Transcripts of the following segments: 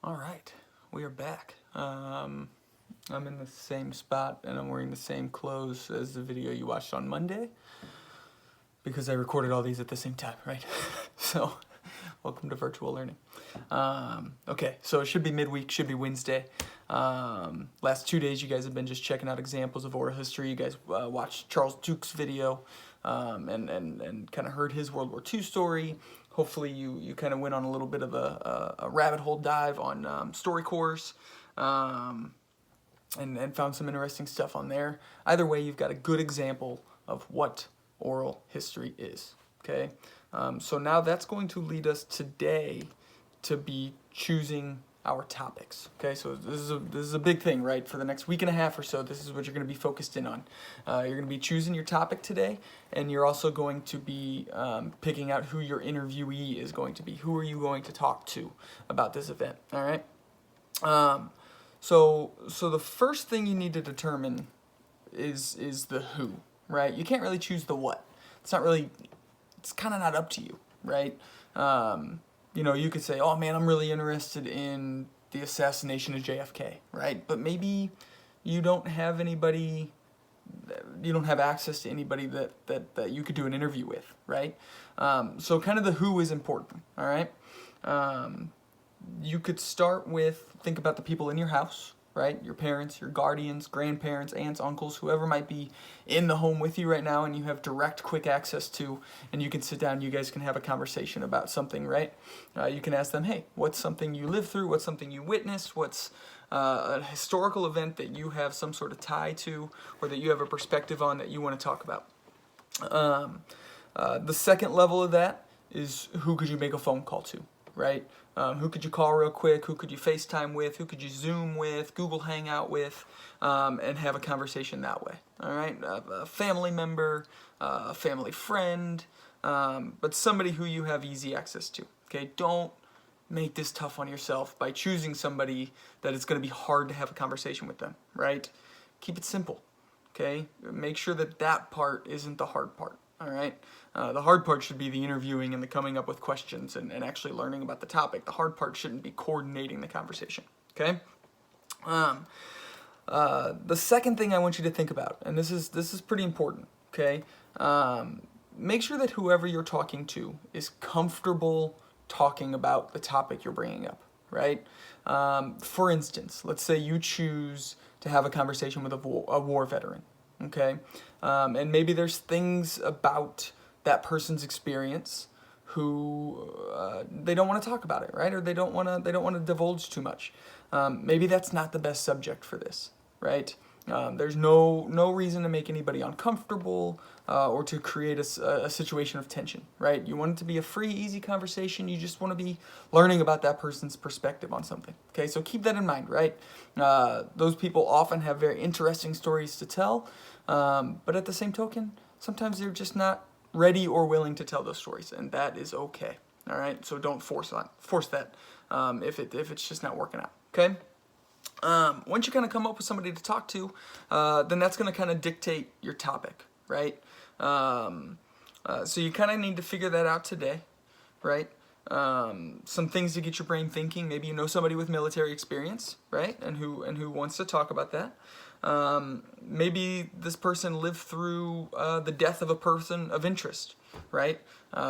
All right, we are back. I'm in the same spot and I'm wearing the same clothes as the video you watched on Monday because I recorded all these at the same time, right? So, welcome to virtual learning. Okay, so it should be midweek, should be Wednesday. Last 2 days you guys have been just checking out examples of oral history. You guys watched Charles Duke's video and kind of heard his World War II story. Hopefully you kind of went on a little bit of a rabbit hole dive on StoryCorps and found some interesting stuff on there. Either way, you've got a good example of what oral history is, okay? So now that's going to lead us today to be choosing our topics, okay? So this is a big thing, right? For the next week and a half or so, this is what you're going to be focused in on. You're going to be choosing your topic today, and you're also going to be picking out who your interviewee is going to be. Who are you going to talk to about this event, all right? So the first thing you need to determine is the who, right? You can't really choose the what. It's kind of not up to you, right? You know, you could say, oh man, I'm really interested in the assassination of JFK, right? But maybe you don't have anybody, you don't have access to anybody that you could do an interview with, right? So kind of the who is important, all right? You could start with, think about the people in your house, right? Your parents, your guardians, grandparents, aunts, uncles, whoever might be in the home with you right now and you have direct, quick access to, and you can sit down, you guys can have a conversation about something, right? You can ask them, hey, what's something you lived through? What's something you witnessed? What's a historical event that you have some sort of tie to or that you have a perspective on that you want to talk about? The second level of that is who could you make a phone call to, right? Who could you call real quick? Who could you FaceTime with? Who could you Zoom with? Google Hangout with? And have a conversation that way. All right, a family member, a family friend, but somebody who you have easy access to. Okay, don't make this tough on yourself by choosing somebody that it's going to be hard to have a conversation with them. Right? Keep it simple. Okay, make sure that part isn't the hard part. All right. The hard part should be the interviewing and the coming up with questions and actually learning about the topic. The hard part shouldn't be coordinating the conversation. Okay. The second thing I want you to think about, and this is pretty important. Okay. Make sure that whoever you're talking to is comfortable talking about the topic you're bringing up. Right. For instance, let's say you choose to have a conversation with a war veteran. Okay, and maybe there's things about that person's experience who they don't want to talk about it, right? Or they don't want to divulge too much. Maybe that's not the best subject for this, right? There's no reason to make anybody uncomfortable or to create a situation of tension, right? You want it to be a free, easy conversation. You just want to be learning about that person's perspective on something. Okay, so keep that in mind, right? Those people often have very interesting stories to tell, but at the same token, sometimes they're just not ready or willing to tell those stories, and that is okay. All right, so don't force that if it's just not working out. Okay. Once you kind of come up with somebody to talk to, then that's going to kind of dictate your topic, right? So you kind of need to figure that out today, right? Some things to get your brain thinking. Maybe you know somebody with military experience, right? And who wants to talk about that. Maybe this person lived through the death of a person of interest, right?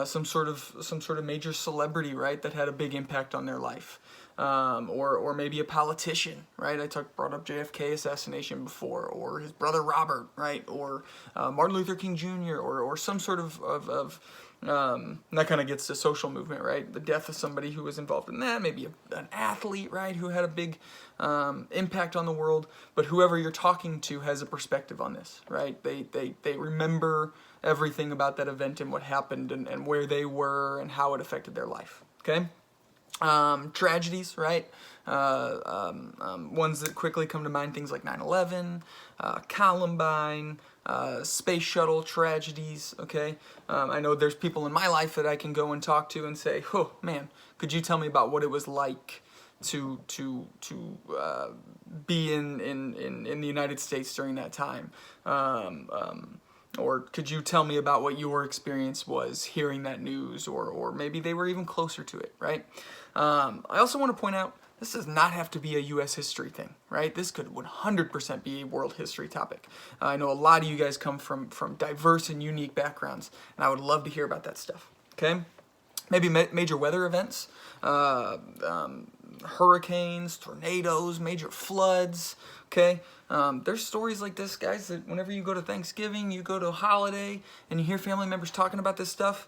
Some sort of major celebrity, right, that had a big impact on their life. Or maybe a politician, right? I brought up JFK assassination before, or his brother Robert, right? Or Martin Luther King Jr. or some sort of that kind of gets to social movement, right? The death of somebody who was involved in that, maybe an athlete, right, who had a big impact on the world. But whoever you're talking to has a perspective on this, right? They remember everything about that event and what happened and where they were and how it affected their life, okay? Tragedies, right? Ones that quickly come to mind, things like 9/11, Columbine, space shuttle tragedies, okay? I know there's people in my life that I can go and talk to and say, oh man, could you tell me about what it was like to be in the United States during that time? Or could you tell me about what your experience was hearing that news, or maybe they were even closer to it, right? I also want to point out This does not have to be a U.S. history thing, right? This could 100% be a world history topic. I know a lot of you guys come from diverse and unique backgrounds, and I would love to hear about that stuff, okay? Maybe major weather events, hurricanes, tornadoes, major floods, okay? There's stories like this, guys, that whenever you go to Thanksgiving, you go to a holiday, and you hear family members talking about this stuff,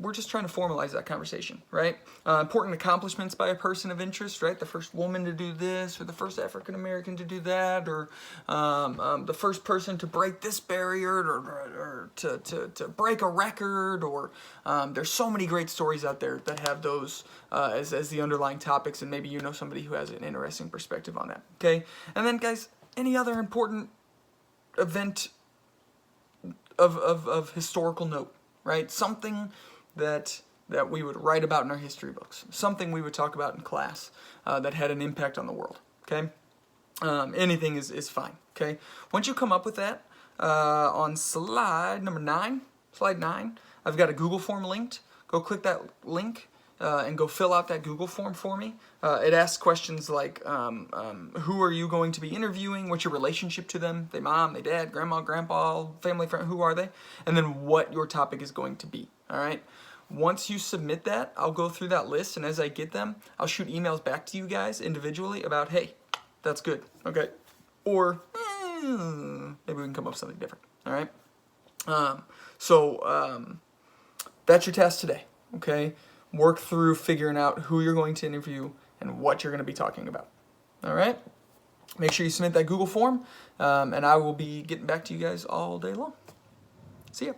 we're just trying to formalize that conversation, right? Important accomplishments by a person of interest, right? The first woman to do this, or the first African American to do that, or the first person to break this barrier, or to break a record, or there's so many great stories out there that have those as the underlying topics, and maybe you know somebody who has an interesting perspective on that, okay? And then, guys, any other important event of historical note, right? Something that we would write about in our history books, something we would talk about in class that had an impact on the world, okay? Anything is fine, okay? Once you come up with that, on slide 9, I've got a Google form linked. Go click that link and go fill out that Google form for me. It asks questions like, who are you going to be interviewing? What's your relationship to them? They mom, they dad, grandma, grandpa, family, friend, who are they? And then what your topic is going to be, all right? Once you submit that, I'll go through that list, and as I get them, I'll shoot emails back to you guys individually about, hey, that's good, okay? Or, maybe we can come up with something different, all right? That's your task today, okay? Work through figuring out who you're going to interview and what you're going to be talking about. All right? Make sure you submit that Google form, and I will be getting back to you guys all day long. See ya.